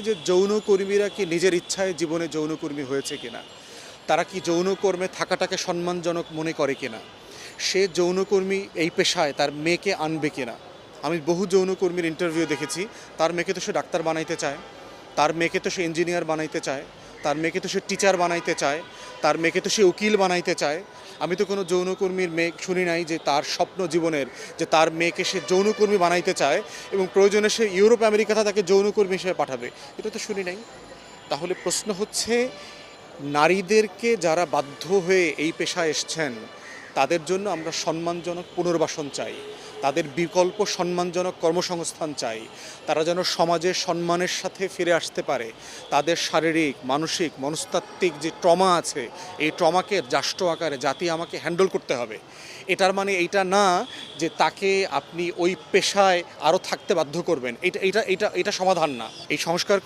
যে যৌনকর্মীরা কি নিজের ইচ্ছায় জীবনে যৌনকর্মী হয়েছে কিনা, তারা কি যৌনকর্মে থাকাটাকে সম্মানজনক মনে করে কিনা, সে যৌনকর্মী এই পেশায় তার মেয়েকে আনবে কিনা। আমি বহু যৌনকর্মীর ইন্টারভিউ দেখেছি, তার মেয়েকে তো সে ডাক্তার বানাইতে চায়, তার মেয়েকে তো সে ইঞ্জিনিয়ার বানাইতে চায়, তার মেয়েকে তো সে টিচার বানাইতে চায়, তার মেয়েকে তো সে উকিল বানাইতে চায়। আমি তো কোনো যৌনকর্মীর মেয়ে শুনি নাই যে তার স্বপ্ন জীবনের যে তার মেয়েকে সে যৌনকর্মী বানাইতে চায় এবং প্রয়োজনে সে ইউরোপ আমেরিকাতে তাকে যৌনকর্মী হিসেবে পাঠাবে, এটা তো শুনি নাই। তাহলে প্রশ্ন হচ্ছে, নারীদেরকে যারা বাধ্য হয়ে এই পেশায় এসছেন তাদের জন্য আমরা সম্মানজনক পুনর্বাসন চাই, তাদের বিকল্প সম্মানজনক কর্মসংস্থান চাই, তারা যেন সমাজের সম্মানের সাথে ফিরে আসতে পারে। তাদের শারীরিক, মানসিক, মনস্তাত্ত্বিক যে ট্রমা আছে, এই ট্রমাকে রাষ্ট্র আকারে জাতি আমাকে হ্যান্ডেল করতে হবে। এটার মানে এইটা না যে তাকে আপনি ওই পেশায় আরও থাকতে বাধ্য করবেন, এটা এটা এটা এটা সমাধান না। এই সংস্কার